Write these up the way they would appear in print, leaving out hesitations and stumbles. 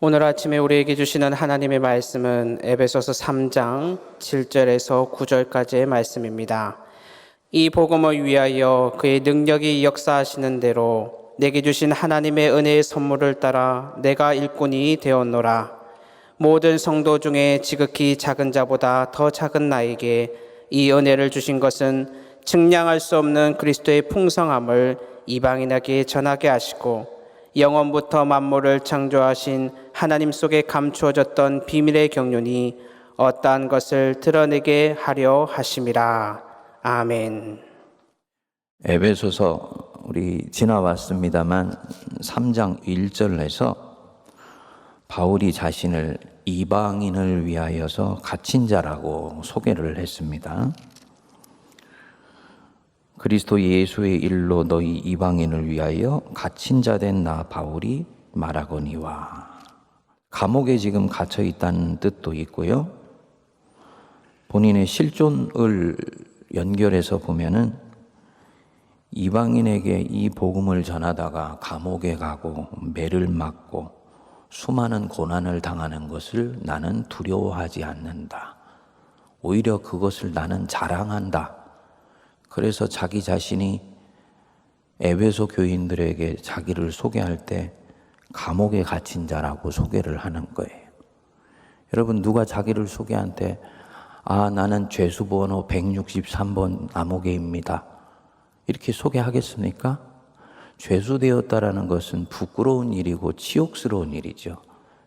오늘 아침에 우리에게 주시는 하나님의 말씀은 에베소서 3장 7절에서 9절까지의 말씀입니다. 이 복음을 위하여 그의 능력이 역사하시는 대로 내게 주신 하나님의 은혜의 선물을 따라 내가 일꾼이 되었노라. 모든 성도 중에 지극히 작은 자보다 더 작은 나에게 이 은혜를 주신 것은 측량할 수 없는 그리스도의 풍성함을 이방인에게 전하게 하시고 영원부터 만물을 창조하신 하나님 속에 감추어졌던 비밀의 경륜이 어떠한 것을 드러내게 하려 하심이라. 아멘. 에베소서 우리 지나왔습니다만 3장 1절에서 바울이 자신을 이방인을 위하여서 갇힌 자라고 소개를 했습니다. 그리스도 예수의 일로 너희 이방인을 위하여 갇힌 자 된 나 바울이 말하거니와. 감옥에 지금 갇혀 있다는 뜻도 있고요. 본인의 실존을 연결해서 보면은 이방인에게 이 복음을 전하다가 감옥에 가고 매를 맞고 수많은 고난을 당하는 것을 나는 두려워하지 않는다. 오히려 그것을 나는 자랑한다. 그래서 자기 자신이 에베소 교인들에게 자기를 소개할 때 감옥에 갇힌 자라고 소개를 하는 거예요. 여러분, 누가 자기를 소개할 때 나는 죄수번호 163번 암호계입니다, 이렇게 소개하겠습니까? 죄수되었다라는 것은 부끄러운 일이고 치욕스러운 일이죠.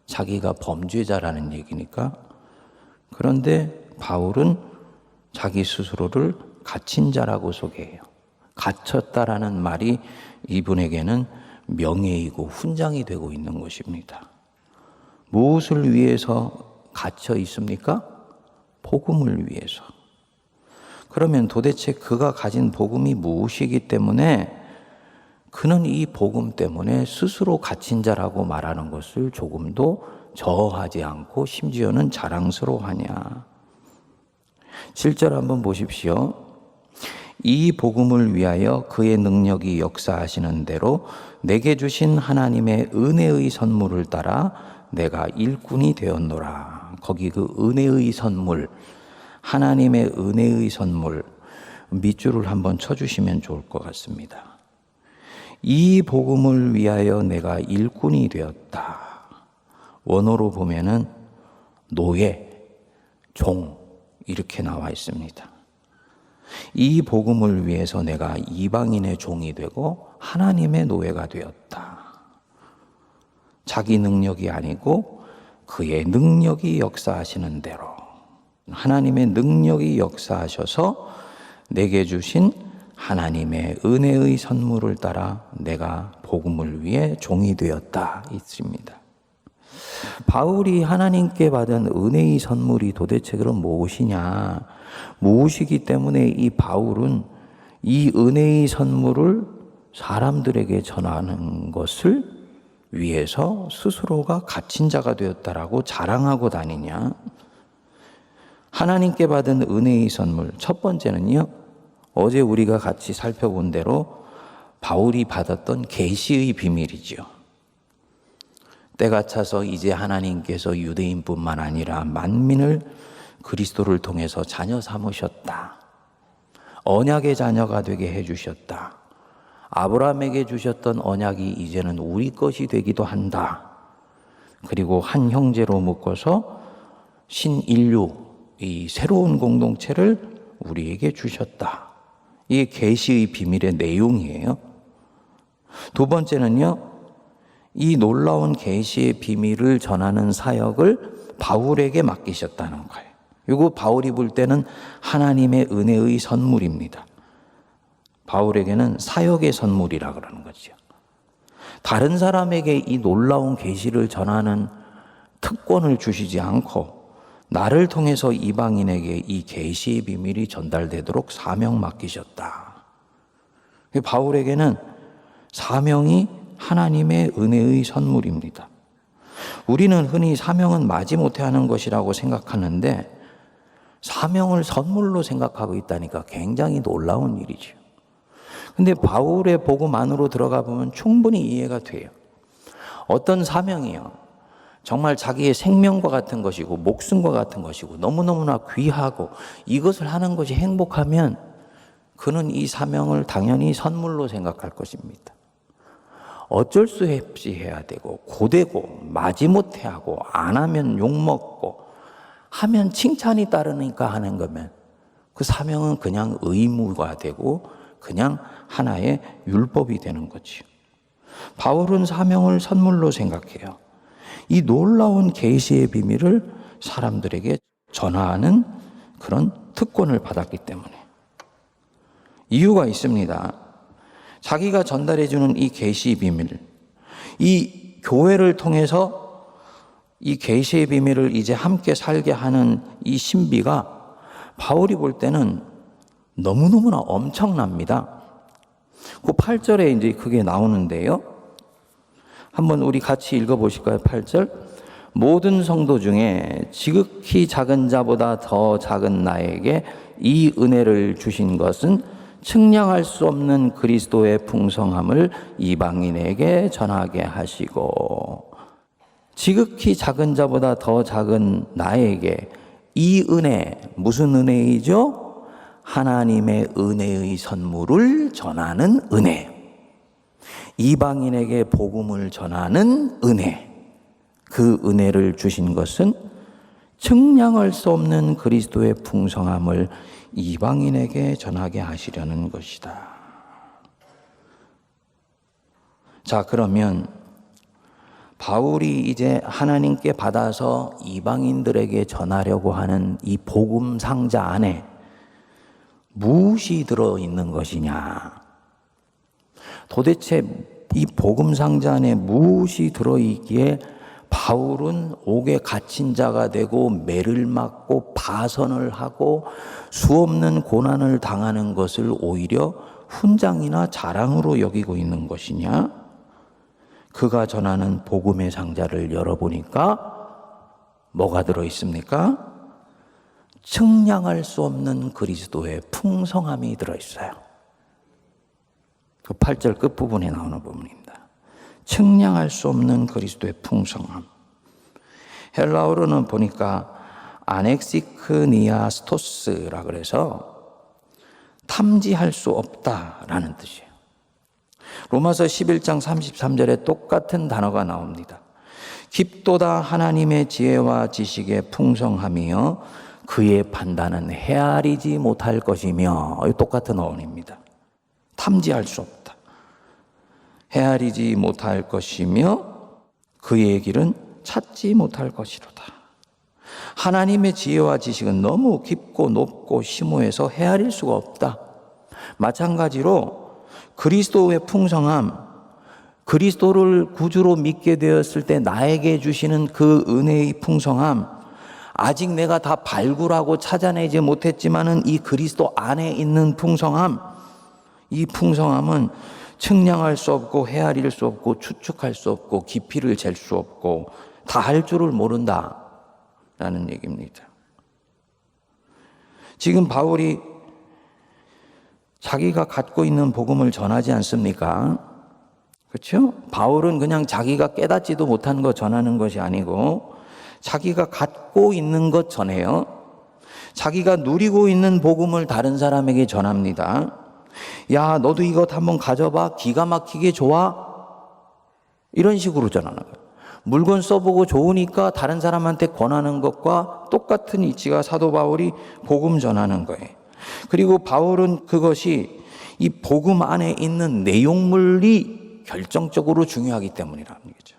자기가 범죄자라는 얘기니까. 그런데 바울은 자기 스스로를 갇힌 자라고 소개해요. 갇혔다라는 말이 이분에게는 명예이고 훈장이 되고 있는 것입니다. 무엇을 위해서 갇혀 있습니까? 복음을 위해서. 그러면 도대체 그가 가진 복음이 무엇이기 때문에 그는 이 복음 때문에 스스로 갇힌 자라고 말하는 것을 조금도 저하지 않고 심지어는 자랑스러워하냐. 7절 한번 보십시오. 이 복음을 위하여 그의 능력이 역사하시는 대로 내게 주신 하나님의 은혜의 선물을 따라 내가 일꾼이 되었노라. 거기 그 은혜의 선물, 하나님의 은혜의 선물, 밑줄을 한번 쳐주시면 좋을 것 같습니다. 이 복음을 위하여 내가 일꾼이 되었다. 원어로 보면은 노예, 종 이렇게 나와 있습니다. 이 복음을 위해서 내가 이방인의 종이 되고 하나님의 노예가 되었다. 자기 능력이 아니고 그의 능력이 역사하시는 대로, 하나님의 능력이 역사하셔서 내게 주신 하나님의 은혜의 선물을 따라 내가 복음을 위해 종이 되었다 있습니다. 바울이 하나님께 받은 은혜의 선물이 도대체 그럼 무엇이냐? 무엇이기 때문에 이 바울은 이 은혜의 선물을 사람들에게 전하는 것을 위해서 스스로가 갇힌 자가 되었다라고 자랑하고 다니냐? 하나님께 받은 은혜의 선물, 첫 번째는요, 어제 우리가 같이 살펴본 대로 바울이 받았던 계시의 비밀이죠. 때가 차서 이제 하나님께서 유대인뿐만 아니라 만민을 그리스도를 통해서 자녀 삼으셨다. 언약의 자녀가 되게 해주셨다. 아브라함에게 주셨던 언약이 이제는 우리 것이 되기도 한다. 그리고 한 형제로 묶어서 신인류, 이 새로운 공동체를 우리에게 주셨다. 이게 계시의 비밀의 내용이에요. 두 번째는요, 이 놀라운 계시의 비밀을 전하는 사역을 바울에게 맡기셨다는 거예요. 이거 바울이 볼 때는 하나님의 은혜의 선물입니다. 바울에게는 사역의 선물이라 그러는 거죠. 다른 사람에게 이 놀라운 계시를 전하는 특권을 주시지 않고 나를 통해서 이방인에게 이 계시의 비밀이 전달되도록 사명 맡기셨다. 바울에게는 사명이 하나님의 은혜의 선물입니다. 우리는 흔히 사명은 마지못해 하는 것이라고 생각하는데 사명을 선물로 생각하고 있다니까 굉장히 놀라운 일이죠. 근데 바울의 복음 안으로 들어가 보면 충분히 이해가 돼요. 어떤 사명이요, 정말 자기의 생명과 같은 것이고 목숨과 같은 것이고 너무너무나 귀하고 이것을 하는 것이 행복하면 그는 이 사명을 당연히 선물로 생각할 것입니다. 어쩔 수 없이 해야 되고 고되고 마지못해 하고 안 하면 욕먹고 하면 칭찬이 따르니까 하는 거면 그 사명은 그냥 의무가 되고 그냥 하나의 율법이 되는 거지요. 바울은 사명을 선물로 생각해요. 이 놀라운 계시의 비밀을 사람들에게 전하는 그런 특권을 받았기 때문에. 이유가 있습니다. 자기가 전달해주는 이 계시의 비밀, 이 교회를 통해서 이 계시의 비밀을 이제 함께 살게 하는 이 신비가 바울이 볼 때는 너무너무나 엄청납니다. 그 8절에 이제 그게 나오는데요. 한번 우리 같이 읽어보실까요? 8절. 모든 성도 중에 지극히 작은 자보다 더 작은 나에게 이 은혜를 주신 것은 측량할 수 없는 그리스도의 풍성함을 이방인에게 전하게 하시고, 지극히 작은 자보다 더 작은 나에게 이 은혜, 무슨 은혜이죠? 하나님의 은혜의 선물을 전하는 은혜. 이방인에게 복음을 전하는 은혜. 그 은혜를 주신 것은 측량할 수 없는 그리스도의 풍성함을 이방인에게 전하게 하시려는 것이다. 자, 그러면 바울이 이제 하나님께 받아서 이방인들에게 전하려고 하는 이 복음 상자 안에 무엇이 들어있는 것이냐? 도대체 이 복음 상자 안에 무엇이 들어있기에 바울은 옥에 갇힌 자가 되고 매를 맞고 파선을 하고 수없는 고난을 당하는 것을 오히려 훈장이나 자랑으로 여기고 있는 것이냐? 그가 전하는 복음의 상자를 열어보니까 뭐가 들어있습니까? 측량할 수 없는 그리스도의 풍성함이 들어있어요. 그 8절 끝부분에 나오는 부분입니다. 측량할 수 없는 그리스도의 풍성함. 헬라어로는 보니까 아넥시크니아스토스라 그래서 탐지할 수 없다라는 뜻이에요. 로마서 11장 33절에 똑같은 단어가 나옵니다. 깊도다 하나님의 지혜와 지식의 풍성함이여 그의 판단은 헤아리지 못할 것이며, 똑같은 어원입니다. 탐지할 수 없다. 헤아리지 못할 것이며 그의 길은 찾지 못할 것이로다. 하나님의 지혜와 지식은 너무 깊고 높고 심오해서 헤아릴 수가 없다. 마찬가지로 그리스도의 풍성함, 그리스도를 구주로 믿게 되었을 때 나에게 주시는 그 은혜의 풍성함, 아직 내가 다 발굴하고 찾아내지 못했지만은 이 그리스도 안에 있는 풍성함, 이 풍성함은 측량할 수 없고 헤아릴 수 없고 추측할 수 없고 깊이를 잴 수 없고 다 할 줄을 모른다라는 얘기입니다. 지금 바울이 자기가 갖고 있는 복음을 전하지 않습니까? 그렇죠? 바울은 그냥 자기가 깨닫지도 못한 것 전하는 것이 아니고 자기가 갖고 있는 것 전해요. 자기가 누리고 있는 복음을 다른 사람에게 전합니다. 야, 너도 이것 한번 가져봐. 기가 막히게 좋아. 이런 식으로 전하는 거예요. 물건 써보고 좋으니까 다른 사람한테 권하는 것과 똑같은 이치가 사도 바울이 복음 전하는 거예요. 그리고 바울은 그것이 이 복음 안에 있는 내용물이 결정적으로 중요하기 때문이라는 거죠.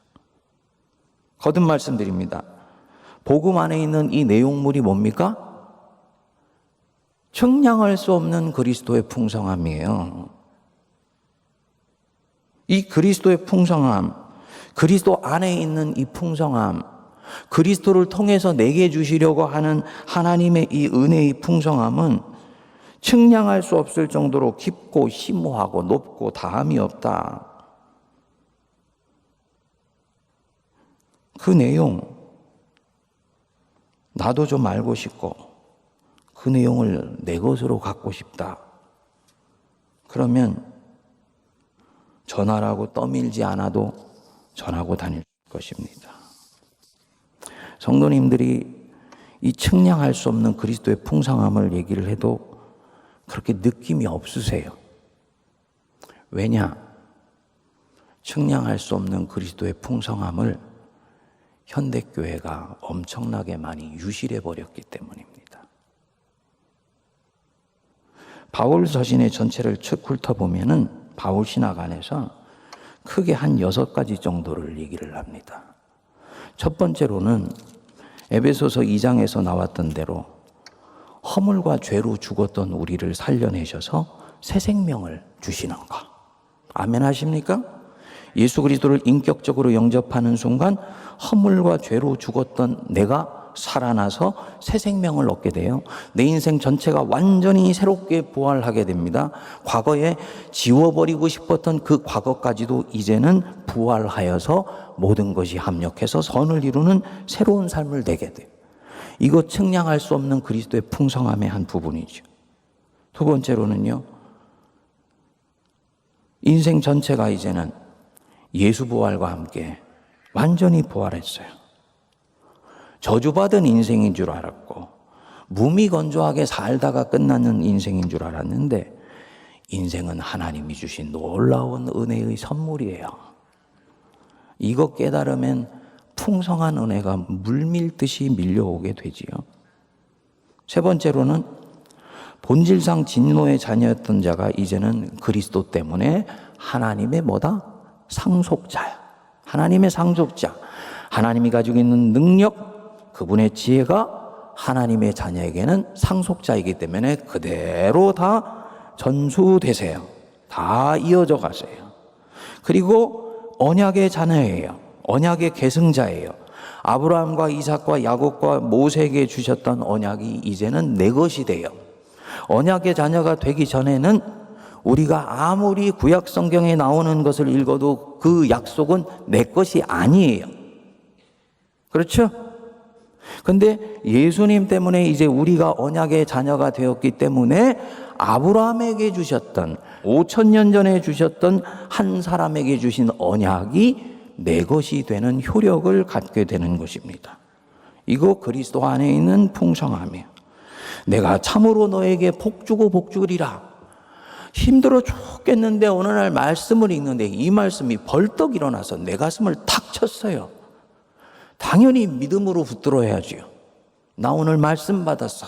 거듭 말씀드립니다. 복음 안에 있는 이 내용물이 뭡니까? 측량할 수 없는 그리스도의 풍성함이에요. 이 그리스도의 풍성함, 그리스도 안에 있는 이 풍성함, 그리스도를 통해서 내게 주시려고 하는 하나님의 이 은혜의 풍성함은 측량할 수 없을 정도로 깊고 심오하고 높고 다함이 없다. 그 내용 나도 좀 알고 싶고 그 내용을 내 것으로 갖고 싶다. 그러면 전하라고 떠밀지 않아도 전하고 다닐 것입니다. 성도님들이 이 측량할 수 없는 그리스도의 풍성함을 얘기를 해도 그렇게 느낌이 없으세요. 왜냐? 측량할 수 없는 그리스도의 풍성함을 현대교회가 엄청나게 많이 유실해 버렸기 때문입니다. 바울 서신의 전체를 쭉 훑어보면은 바울 신학 안에서 크게 한 6가지 정도를 얘기를 합니다. 첫 번째로는 에베소서 2장에서 나왔던 대로 허물과 죄로 죽었던 우리를 살려내셔서 새 생명을 주시는 것. 아멘 하십니까? 예수 그리스도를 인격적으로 영접하는 순간 허물과 죄로 죽었던 내가 살아나서 새 생명을 얻게 돼요. 내 인생 전체가 완전히 새롭게 부활하게 됩니다. 과거에 지워버리고 싶었던 그 과거까지도 이제는 부활하여서 모든 것이 합력해서 선을 이루는 새로운 삶을 내게 돼요. 이거 측량할 수 없는 그리스도의 풍성함의 한 부분이죠. 두 번째로는요, 인생 전체가 이제는 예수 부활과 함께 완전히 부활했어요. 저주받은 인생인 줄 알았고 무미건조하게 살다가 끝나는 인생인 줄 알았는데 인생은 하나님이 주신 놀라운 은혜의 선물이에요. 이거 깨달으면 풍성한 은혜가 물밀듯이 밀려오게 되지요. 세 번째로는 본질상 진노의 자녀였던 자가 이제는 그리스도 때문에 하나님의 뭐다? 상속자야. 하나님의 상속자. 하나님이 가지고 있는 능력, 그분의 지혜가 하나님의 자녀에게는 상속자이기 때문에 그대로 다 전수되세요. 다 이어져 가세요. 그리고 언약의 자녀예요. 언약의 계승자예요. 아브라함과 이삭과 야곱과 모세에게 주셨던 언약이 이제는 내 것이 돼요. 언약의 자녀가 되기 전에는 우리가 아무리 구약 성경에 나오는 것을 읽어도 그 약속은 내 것이 아니에요. 그렇죠? 근데 예수님 때문에 이제 우리가 언약의 자녀가 되었기 때문에 아브라함에게 주셨던 5,000년 전에 주셨던 한 사람에게 주신 언약이 내 것이 되는 효력을 갖게 되는 것입니다. 이거 그리스도 안에 있는 풍성함이에요. 내가 참으로 너에게 복주고 복주리라. 힘들어 죽겠는데 어느 날 말씀을 읽는데 이 말씀이 벌떡 일어나서 내 가슴을 탁 쳤어요. 당연히 믿음으로 붙들어야지요. 나 오늘 말씀 받았어.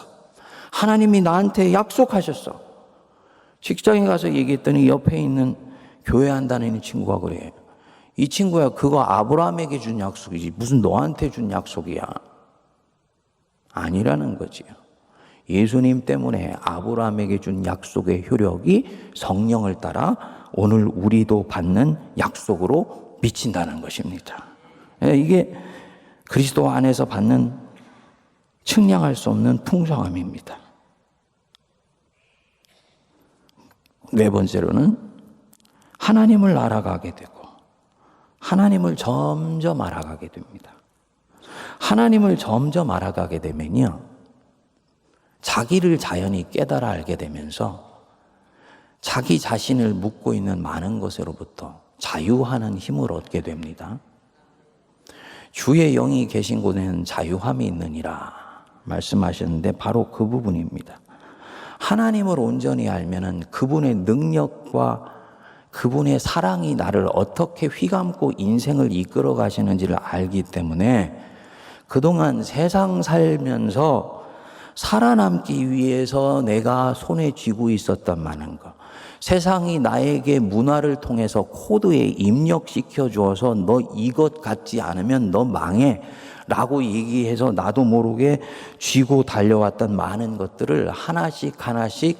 하나님이 나한테 약속하셨어. 직장에 가서 얘기했더니 옆에 있는 교회 안 다니는 친구가 그래요. 이 친구야, 그거 아브라함에게 준 약속이지 무슨 너한테 준 약속이야. 아니라는 거지요. 예수님 때문에 아브라함에게 준 약속의 효력이 성령을 따라 오늘 우리도 받는 약속으로 미친다는 것입니다. 이게 그리스도 안에서 받는 측량할 수 없는 풍성함입니다. 네 번째로는 하나님을 알아가게 되고 하나님을 점점 알아가게 됩니다. 하나님을 점점 알아가게 되면요, 자기를 자연히 깨달아 알게 되면서 자기 자신을 묶고 있는 많은 것으로부터 자유하는 힘을 얻게 됩니다. 주의 영이 계신 곳에는 자유함이 있느니라 말씀하셨는데 바로 그 부분입니다. 하나님을 온전히 알면은 그분의 능력과 그분의 사랑이 나를 어떻게 휘감고 인생을 이끌어 가시는지를 알기 때문에 그동안 세상 살면서 살아남기 위해서 내가 손에 쥐고 있었던 많은 것, 세상이 나에게 문화를 통해서 코드에 입력시켜 주어서 너 이것 갖지 않으면 너 망해 라고 얘기해서 나도 모르게 쥐고 달려왔던 많은 것들을 하나씩 하나씩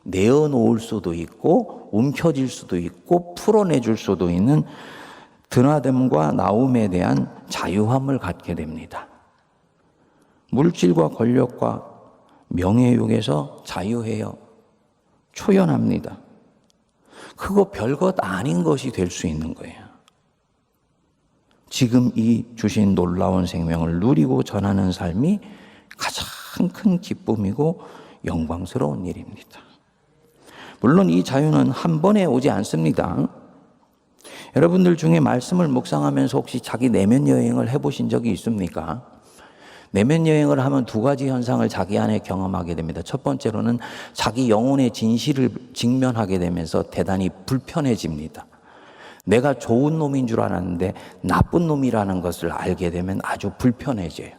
내어놓을 수도 있고 움켜쥘 수도 있고 풀어내줄 수도 있는 드나듦과 나옴에 대한 자유함을 갖게 됩니다. 물질과 권력과 명예욕에서 자유해요. 초연합니다. 그거 별것 아닌 것이 될 수 있는 거예요. 지금 이 주신 놀라운 생명을 누리고 전하는 삶이 가장 큰 기쁨이고 영광스러운 일입니다. 물론 이 자유는 한 번에 오지 않습니다. 여러분들 중에 말씀을 묵상하면서 혹시 자기 내면 여행을 해보신 적이 있습니까? 내면 여행을 하면 두 가지 현상을 자기 안에 경험하게 됩니다. 첫 번째로는 자기 영혼의 진실을 직면하게 되면서 대단히 불편해집니다. 내가 좋은 놈인 줄 알았는데 나쁜 놈이라는 것을 알게 되면 아주 불편해져요.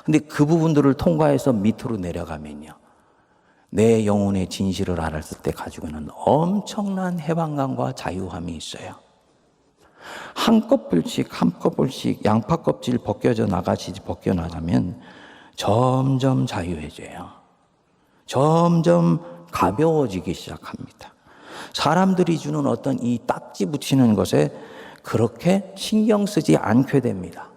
근데 그 부분들을 통과해서 밑으로 내려가면요, 내 영혼의 진실을 알았을 때 가지고는 엄청난 해방감과 자유함이 있어요. 한꺼풀씩 양파 껍질 벗겨져 나가면 점점 자유해져요. 점점 가벼워지기 시작합니다. 사람들이 주는 어떤 이 딱지 붙이는 것에 그렇게 신경 쓰지 않게 됩니다.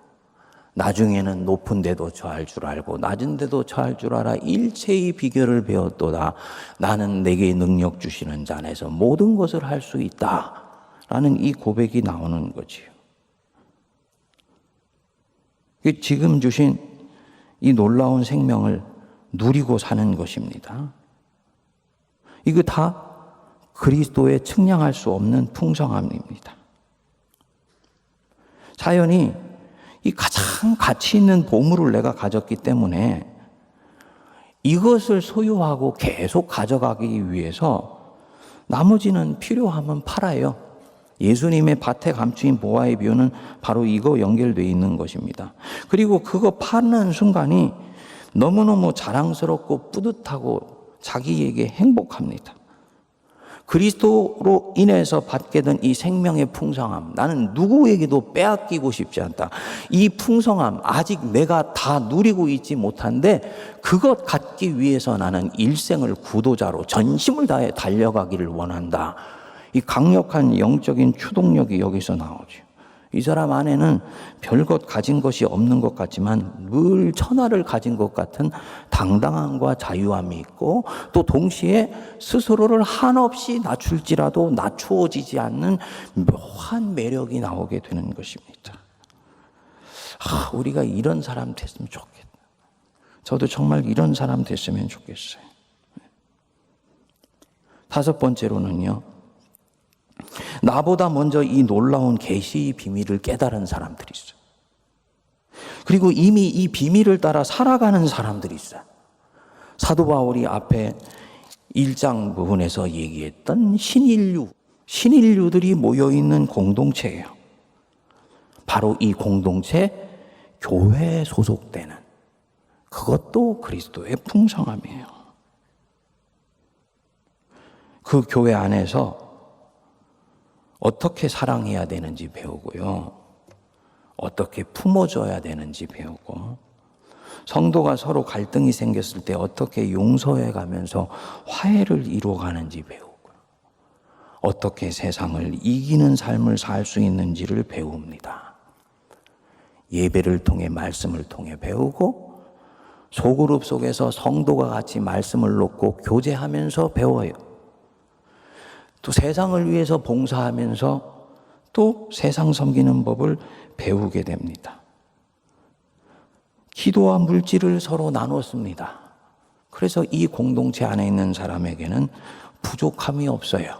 나중에는 높은 데도 처할 줄 알고 낮은 데도 처할 줄 알아 일체의 비결을 배웠도다. 나는 내게 능력 주시는 자 안에서 모든 것을 할 수 있다. 라는 이 고백이 나오는 거지요. 지금 주신 이 놀라운 생명을 누리고 사는 것입니다. 이거 다 그리스도의 측량할 수 없는 풍성함입니다. 자연이 이 가장 가치 있는 보물을 내가 가졌기 때문에 이것을 소유하고 계속 가져가기 위해서 나머지는 필요하면 팔아요. 예수님의 밭에 감추인 보화의 비유는 바로 이거 연결되어 있는 것입니다. 그리고 그거 파는 순간이 너무너무 자랑스럽고 뿌듯하고 자기에게 행복합니다. 그리스도로 인해서 받게 된 이 생명의 풍성함, 나는 누구에게도 빼앗기고 싶지 않다. 이 풍성함, 아직 내가 다 누리고 있지 못한데 그것 갖기 위해서 나는 일생을 구도자로 전심을 다해 달려가기를 원한다. 이 강력한 영적인 추동력이 여기서 나오죠. 이 사람 안에는 별것 가진 것이 없는 것 같지만 늘 천하를 가진 것 같은 당당함과 자유함이 있고, 또 동시에 스스로를 한없이 낮출지라도 낮추어지지 않는 묘한 매력이 나오게 되는 것입니다. 우리가 이런 사람 됐으면 좋겠다. 저도 정말 이런 사람 됐으면 좋겠어요. 다섯 번째로는요, 나보다 먼저 이 놀라운 계시의 비밀을 깨달은 사람들이 있어요. 그리고 이미 이 비밀을 따라 살아가는 사람들이 있어요. 사도 바울이 앞에 1장 부분에서 얘기했던 신인류들이 모여있는 공동체예요. 바로 이 공동체, 교회에 소속되는, 그것도 그리스도의 풍성함이에요. 그 교회 안에서 어떻게 사랑해야 되는지 배우고요, 어떻게 품어줘야 되는지 배우고, 성도가 서로 갈등이 생겼을 때 어떻게 용서해 가면서 화해를 이루어가는지 배우고, 어떻게 세상을 이기는 삶을 살 수 있는지를 배웁니다. 예배를 통해, 말씀을 통해 배우고, 소그룹 속에서 성도가 같이 말씀을 놓고 교제하면서 배워요. 또 세상을 위해서 봉사하면서 또 세상 섬기는 법을 배우게 됩니다. 기도와 물질을 서로 나눴습니다. 그래서 이 공동체 안에 있는 사람에게는 부족함이 없어요.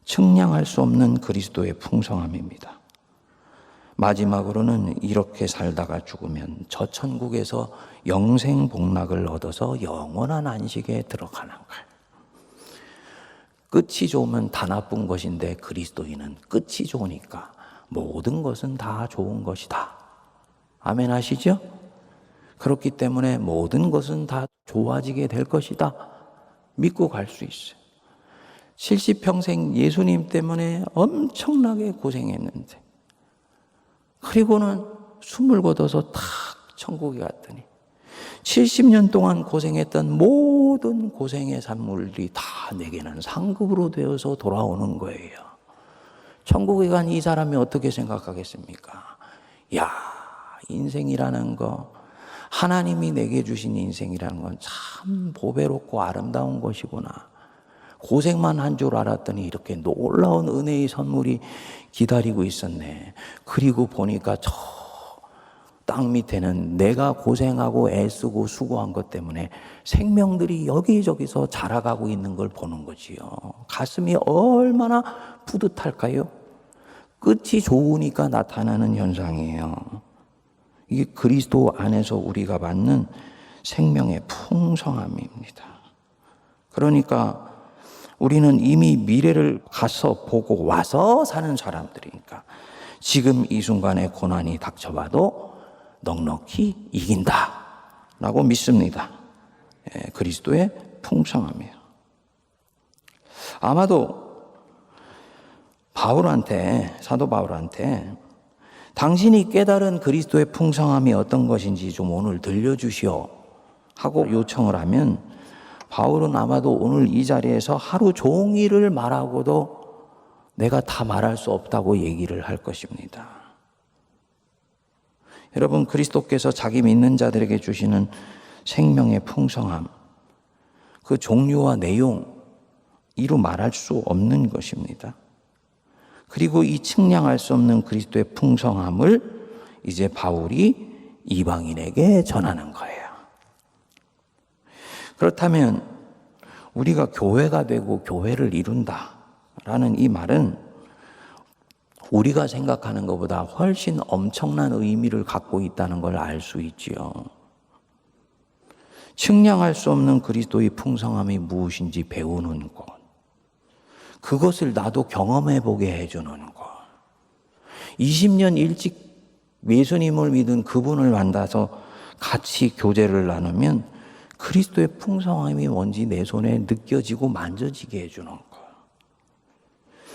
측량할 수 없는 그리스도의 풍성함입니다. 마지막으로는 이렇게 살다가 죽으면 저 천국에서 영생 복락을 얻어서 영원한 안식에 들어가는 거예요. 끝이 좋으면 다 나쁜 것인데 그리스도인은 끝이 좋으니까 모든 것은 다 좋은 것이다. 아멘 하시죠? 그렇기 때문에 모든 것은 다 좋아지게 될 것이다. 믿고 갈 수 있어요. 70평생 예수님 때문에 엄청나게 고생했는데, 그리고는 숨을 거둬서 탁 천국에 갔더니 70년 동안 고생했던 모든 고생의 산물들이 다 내게는 상급으로 되어서 돌아오는 거예요. 천국에 간 이 사람이 어떻게 생각하겠습니까? 야, 인생이라는 거, 하나님이 내게 주신 인생이라는 건 참 보배롭고 아름다운 것이구나. 고생만 한 줄 알았더니 이렇게 놀라운 은혜의 선물이 기다리고 있었네. 그리고 보니까 저 땅 밑에는 내가 고생하고 애쓰고 수고한 것 때문에 생명들이 여기저기서 자라가고 있는 걸 보는 거지요. 가슴이 얼마나 뿌듯할까요? 끝이 좋으니까 나타나는 현상이에요. 이게 그리스도 안에서 우리가 받는 생명의 풍성함입니다. 그러니까 우리는 이미 미래를 가서 보고 와서 사는 사람들이니까 지금 이 순간에 고난이 닥쳐봐도 넉넉히 이긴다 라고 믿습니다. 그리스도의 풍성함이에요. 아마도 사도 바울한테 당신이 깨달은 그리스도의 풍성함이 어떤 것인지 좀 오늘 들려주시오 하고 요청을 하면 바울은 아마도 오늘 이 자리에서 하루 종일을 말하고도 내가 다 말할 수 없다고 얘기를 할 것입니다. 여러분, 그리스도께서 자기 믿는 자들에게 주시는 생명의 풍성함, 그 종류와 내용 이루 말할 수 없는 것입니다. 그리고 이 측량할 수 없는 그리스도의 풍성함을 이제 바울이 이방인에게 전하는 거예요. 그렇다면 우리가 교회가 되고 교회를 이룬다라는 이 말은 우리가 생각하는 것보다 훨씬 엄청난 의미를 갖고 있다는 걸 알 수 있지요. 측량할 수 없는 그리스도의 풍성함이 무엇인지 배우는 것, 그것을 나도 경험해 보게 해주는 것, 20년 일찍 예수님을 믿은 그분을 만나서 같이 교제를 나누면 그리스도의 풍성함이 뭔지 내 손에 느껴지고 만져지게 해주는 것,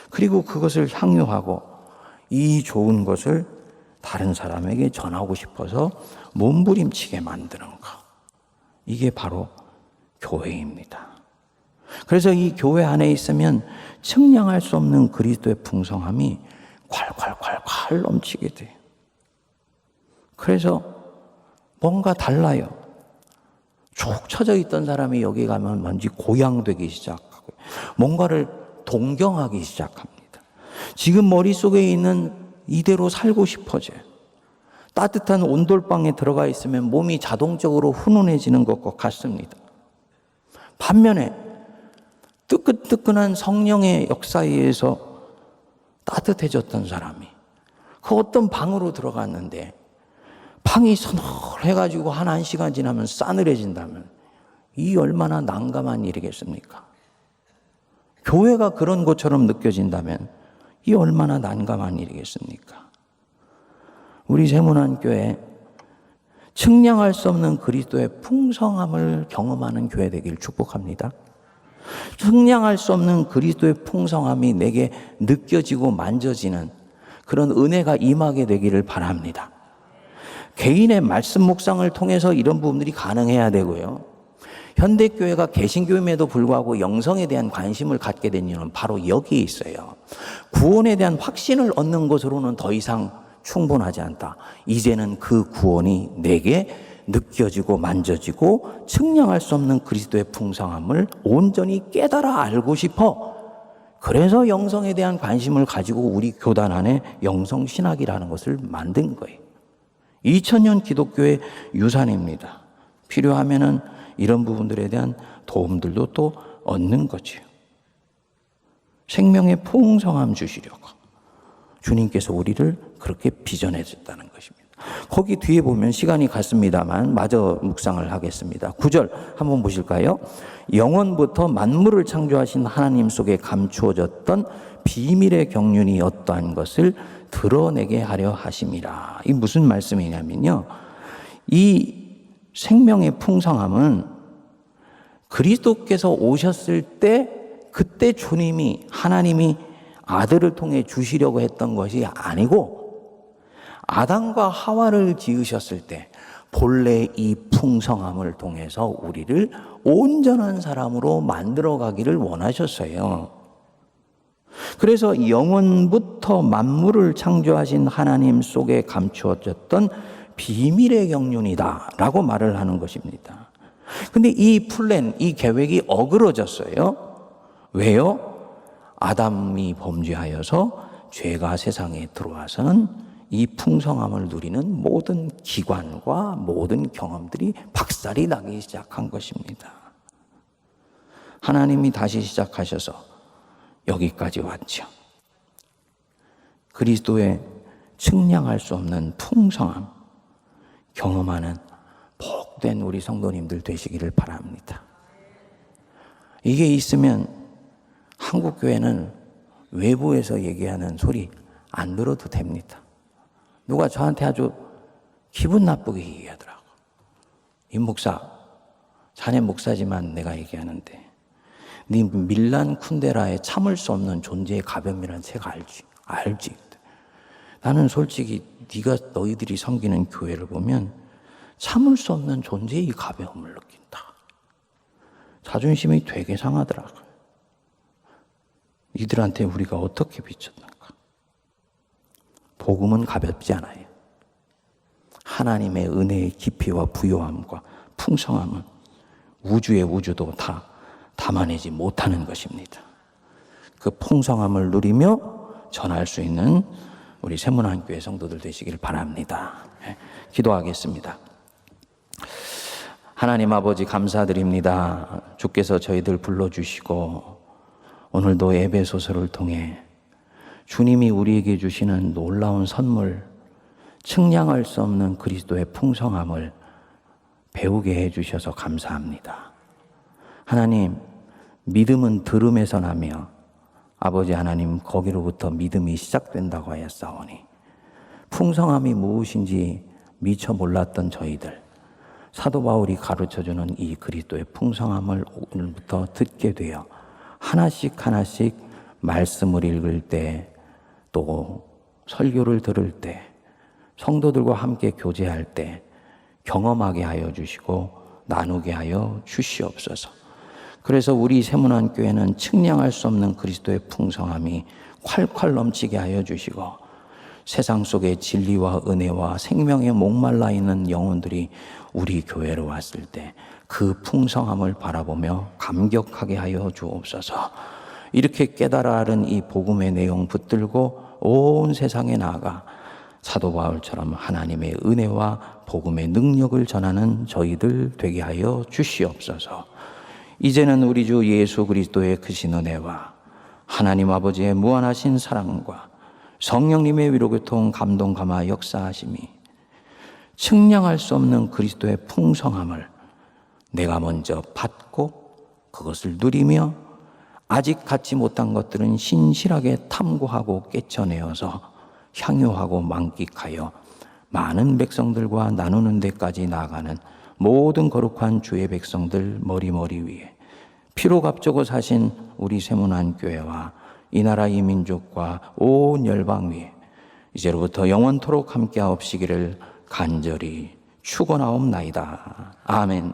그리고 그것을 향유하고 이 좋은 것을 다른 사람에게 전하고 싶어서 몸부림치게 만드는 것, 이게 바로 교회입니다. 그래서 이 교회 안에 있으면 측량할 수 없는 그리스도의 풍성함이 콸콸콸콸 넘치게 돼요. 그래서 뭔가 달라요. 쭉 처져 있던 사람이 여기 가면 뭔지 고양되기 시작하고 뭔가를 동경하기 시작합니다. 지금 머릿속에 있는 이대로 살고 싶어져요. 따뜻한 온돌방에 들어가 있으면 몸이 자동적으로 훈훈해지는 것과 같습니다. 반면에 뜨끈뜨끈한 성령의 역사에 의해서 따뜻해졌던 사람이 그 어떤 방으로 들어갔는데 방이 서늘해가지고 한 1시간 지나면 싸늘해진다면 이 얼마나 난감한 일이겠습니까? 교회가 그런 것처럼 느껴진다면 이 얼마나 난감한 일이겠습니까? 우리 세문안교회 측량할 수 없는 그리스도의 풍성함을 경험하는 교회 되길 축복합니다. 측량할 수 없는 그리스도의 풍성함이 내게 느껴지고 만져지는 그런 은혜가 임하게 되기를 바랍니다. 개인의 말씀 묵상을 통해서 이런 부분들이 가능해야 되고요. 현대교회가 개신교임에도 불구하고 영성에 대한 관심을 갖게 된 이유는 바로 여기에 있어요. 구원에 대한 확신을 얻는 것으로는 더 이상 충분하지 않다. 이제는 그 구원이 내게 느껴지고 만져지고 측량할 수 없는 그리스도의 풍성함을 온전히 깨달아 알고 싶어. 그래서 영성에 대한 관심을 가지고 우리 교단 안에 영성신학이라는 것을 만든 거예요. 2000년 기독교의 유산입니다. 필요하면은 이런 부분들에 대한 도움들도 또 얻는 거지요. 생명의 풍성함 주시려고 주님께서 우리를 그렇게 빚어내 줬다는 것입니다. 거기 뒤에 보면 시간이 갔습니다만 마저 묵상을 하겠습니다. 9절 한번 보실까요? 영원부터 만물을 창조하신 하나님 속에 감추어졌던 비밀의 경륜이 어떠한 것을 드러내게 하려 하심이라. 이 무슨 말씀이냐면요, 이 생명의 풍성함은 그리스도께서 오셨을 때 그때 주님이 하나님이 아들을 통해 주시려고 했던 것이 아니고 아담과 하와를 지으셨을 때 본래 이 풍성함을 통해서 우리를 온전한 사람으로 만들어 가기를 원하셨어요. 그래서 영원부터 만물을 창조하신 하나님 속에 감추어졌던 비밀의 경륜이다 라고 말을 하는 것입니다. 근데 이 플랜, 이 계획이 어그러졌어요. 왜요? 아담이 범죄하여서 죄가 세상에 들어와서는 이 풍성함을 누리는 모든 기관과 모든 경험들이 박살이 나기 시작한 것입니다. 하나님이 다시 시작하셔서 여기까지 왔죠. 그리스도의 측량할 수 없는 풍성함, 경험하는 복된 우리 성도님들 되시기를 바랍니다. 이게 있으면 한국교회는 외부에서 얘기하는 소리 안 들어도 됩니다. 누가 저한테 아주 기분 나쁘게 얘기하더라고. 임 목사, 자네 목사지만 내가 얘기하는데 네 밀란 쿤데라의 참을 수 없는 존재의 가벼움이라는 책 알지? 알지. 나는 솔직히 네가 너희들이 섬기는 교회를 보면 참을 수 없는 존재의 가벼움을 느낀다. 자존심이 되게 상하더라고요. 이들한테 우리가 어떻게 비쳤는가? 복음은 가볍지 않아요. 하나님의 은혜의 깊이와 부요함과 풍성함은 우주의 우주도 다 담아내지 못하는 것입니다. 그 풍성함을 누리며 전할 수 있는 우리 세문안교회 성도들 되시길 바랍니다. 기도하겠습니다. 하나님 아버지 감사드립니다. 주께서 저희들 불러주시고 오늘도 에베소서를 통해 주님이 우리에게 주시는 놀라운 선물, 측량할 수 없는 그리스도의 풍성함을 배우게 해주셔서 감사합니다. 하나님, 믿음은 들음에서 나며 아버지 하나님 거기로부터 믿음이 시작된다고 하였사오니 풍성함이 무엇인지 미처 몰랐던 저희들, 사도 바울이 가르쳐주는 이 그리스도의 풍성함을 오늘부터 듣게 되어 하나씩 말씀을 읽을 때, 또 설교를 들을 때, 성도들과 함께 교제할 때 경험하게 하여 주시고 나누게 하여 주시옵소서. 그래서 우리 세문안교회는 측량할 수 없는 그리스도의 풍성함이 콸콸 넘치게 하여 주시고 세상 속에 진리와 은혜와 생명에 목말라 있는 영혼들이 우리 교회로 왔을 때 그 풍성함을 바라보며 감격하게 하여 주옵소서. 이렇게 깨달아 알은 이 복음의 내용 붙들고 온 세상에 나아가 사도 바울처럼 하나님의 은혜와 복음의 능력을 전하는 저희들 되게 하여 주시옵소서. 이제는 우리 주 예수 그리스도의 크신 은혜와 하나님 아버지의 무한하신 사랑과 성령님의 위로교통 감동 감화 역사하심이 측량할 수 없는 그리스도의 풍성함을 내가 먼저 받고 그것을 누리며 아직 갖지 못한 것들은 신실하게 탐구하고 깨쳐내어서 향유하고 만끽하여 많은 백성들과 나누는 데까지 나아가는 모든 거룩한 주의 백성들 머리머리 위에 피로 값주고 사신 우리 세문안교회와 이 나라 이 민족과 온 열방 위에 이제로부터 영원토록 함께하옵시기를 간절히 축원하옵나이다. 아멘.